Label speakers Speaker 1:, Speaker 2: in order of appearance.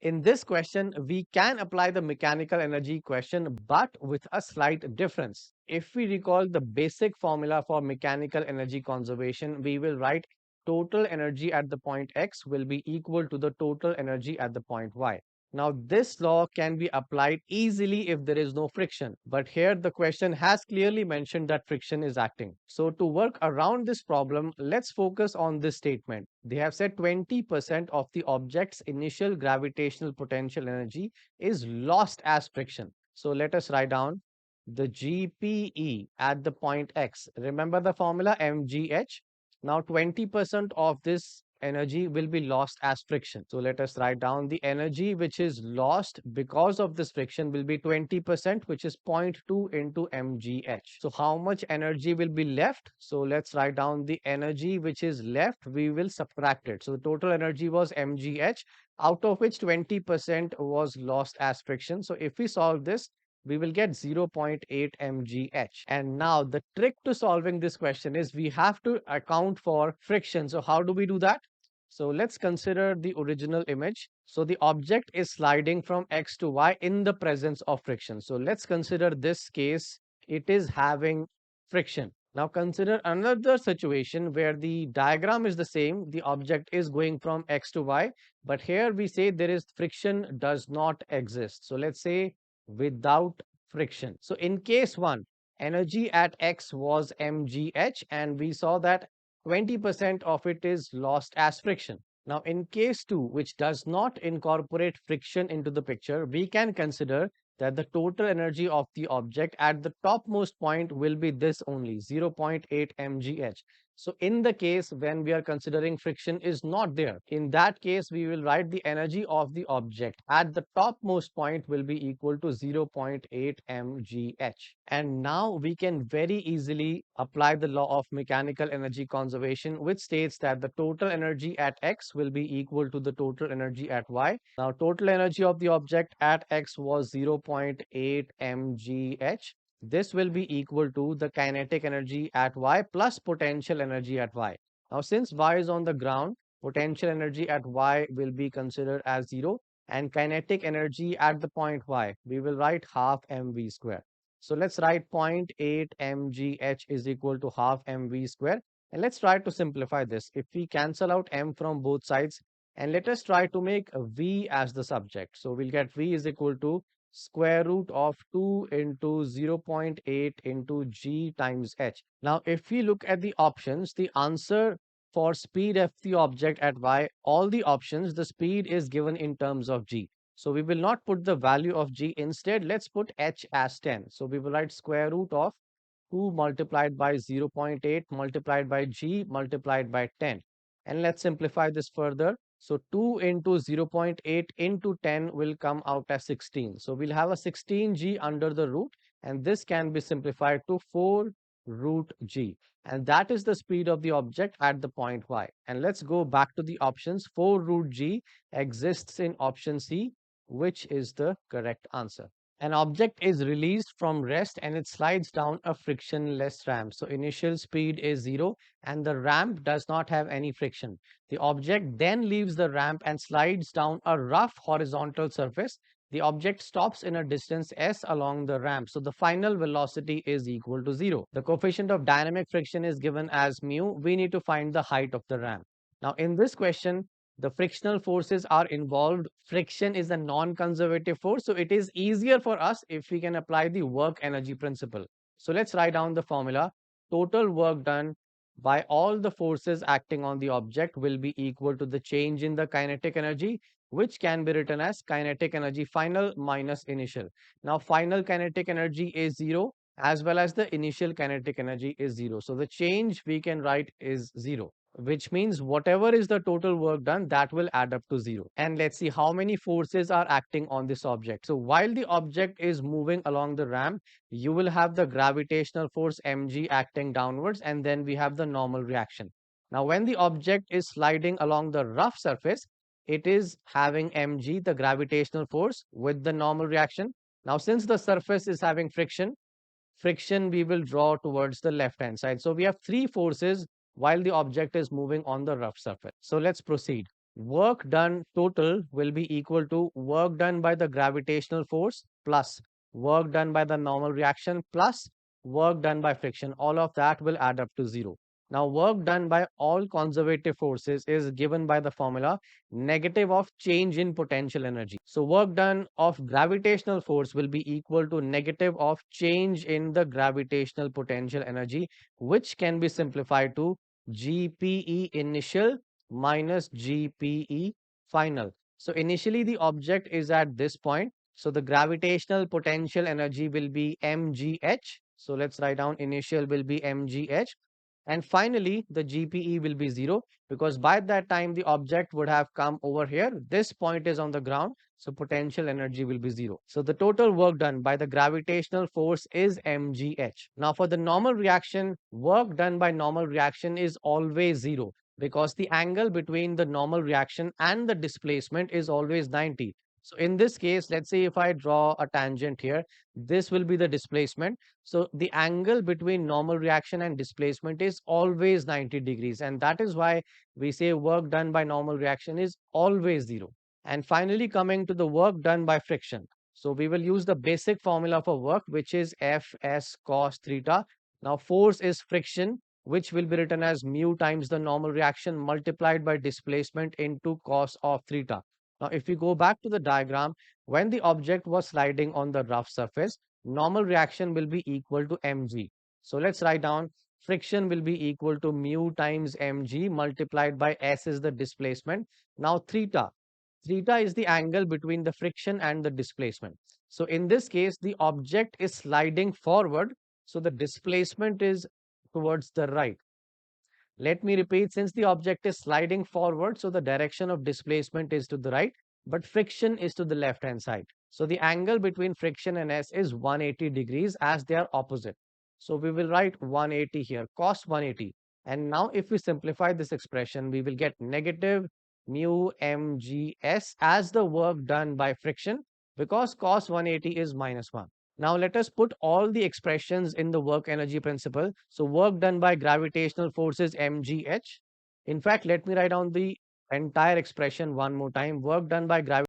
Speaker 1: In this question, we can apply the mechanical energy question, but with a slight difference. If we recall the basic formula for mechanical energy conservation, we will write total energy at the point X will be equal to the total energy at the point Y. Now, this law can be applied easily if there is no friction, but here the question has clearly mentioned that friction is acting. So, to work around this problem, let's focus on this statement. They have said 20% of the object's initial gravitational potential energy is lost as friction. So, let us write down the GPE at the point X. Remember the formula mgh? Now 20% of this energy will be lost as friction. So let us write down the energy which is lost because of this friction will be 20%, which is zero point 0.2 into mgh. So how much energy will be left? So let's write down the energy which is left. We will subtract it. So the total energy was mgh, out of which 20% was lost as friction. So if we solve this, we will get 0.8 mgh. And now the trick to solving this question is we have to account for friction. So how do we do that? So let's consider the original image. So the object is sliding from X to Y in the presence of friction. So let's consider this case. It is having friction. Now consider another situation where the diagram is the same. The object is going from X to Y, but here we say there is friction does not exist. So let's say without friction. So in case 1, energy at X was mgh, and we saw that 20% of it is lost as friction. Now, in case 2, which does not incorporate friction into the picture, we can consider that the total energy of the object at the topmost point will be this only, 0.8 mgh. So in the case when we are considering friction is not there, in that case we will write the energy of the object at the topmost point will be equal to 0.8 mgh. And now we can very easily apply the law of mechanical energy conservation, which states that the total energy at X will be equal to the total energy at Y. Now total energy of the object at X was 0.8 mgh. This will be equal to the kinetic energy at Y plus potential energy at Y. Now, since Y is on the ground, potential energy at Y will be considered as 0, and kinetic energy at the point Y, we will write half mv square. So let's write 0.8 mgh is equal to half mv square. And let's try to simplify this. If we cancel out m from both sides, and let us try to make v as the subject. So we'll get v is equal to square root of 2 into 0.8 into g times h. Now, if we look at the options, the answer for speed of the object at y, all the options, the speed is given in terms of g. So we will not put the value of g. Instead, let's put h as 10. So we will write square root of 2 multiplied by 0.8 multiplied by g multiplied by 10. And let's simplify this further. So 2 into 0.8 into 10 will come out as 16. So we'll have a 16g under the root, and this can be simplified to 4 root g. And that is the speed of the object at the point y. And let's go back to the options. 4 root g exists in option C, which is the correct answer. An object is released from rest and it slides down a frictionless ramp. So initial speed is 0 and the ramp does not have any friction. The object then leaves the ramp and slides down a rough horizontal surface. The object stops in a distance s along the ramp. So the final velocity is equal to 0. The coefficient of dynamic friction is given as mu. We need to find the height of the ramp. Now in this question, the frictional forces are involved. Friction is a non-conservative force, so it is easier for us if we can apply the work energy principle. So let's write down the formula. Total work done by all the forces acting on the object will be equal to the change in the kinetic energy, which can be written as kinetic energy final minus initial. Now, final kinetic energy is 0 as well as the initial kinetic energy is 0. So the change we can write is 0, which means whatever is the total work done, that will add up to 0. And let's see how many forces are acting on this object. So while the object is moving along the ramp, you will have the gravitational force mg acting downwards, and then we have the normal reaction. Now, when the object is sliding along the rough surface, it is having mg, the gravitational force, with the normal reaction. Now, since the surface is having friction we will draw towards the left hand side. So we have three forces while the object is moving on the rough surface. So let's proceed. work done total will be equal to work done by the gravitational force plus work done by the normal reaction plus work done by friction. All of that will add up to zero. Now, work done by all conservative forces is given by the formula negative of change in potential energy. So, work done of gravitational force will be equal to negative of change in the gravitational potential energy, which can be simplified to GPE initial minus GPE final. So initially the object is at this point. So the gravitational potential energy will be mgh. So let's write down initial will be mgh. And finally, the GPE will be 0 because by that time the object would have come over here. This point is on the ground. So potential energy will be 0. So the total work done by the gravitational force is mgh. Now for the normal reaction, work done by normal reaction is always 0 because the angle between the normal reaction and the displacement is always 90. So in this case, let's say if I draw a tangent here, this will be the displacement. So the angle between normal reaction and displacement is always 90 degrees. And that is why we say work done by normal reaction is always 0. And finally, coming to the work done by friction. So we will use the basic formula for work, which is Fs cos theta. Now force is friction, which will be written as mu times the normal reaction multiplied by displacement into cos of theta. Now, if we go back to the diagram, when the object was sliding on the rough surface, normal reaction will be equal to mg. So let's write down friction will be equal to mu times mg multiplied by s is the displacement. Now, theta is the angle between the friction and the displacement. So in this case, the object is sliding forward, so the displacement is towards the right. Let me repeat, since the object is sliding forward, so the direction of displacement is to the right, but friction is to the left hand side. So the angle between friction and S is 180 degrees as they are opposite. So we will write 180 here, cos 180. And now if we simplify this expression, we will get negative mu mgs as the work done by friction because cos 180 is minus 1. Now let us put all the expressions in the work energy principle. So work done by gravitational force is mgh. In fact, let me write down the entire expression one more time. Work done by gravity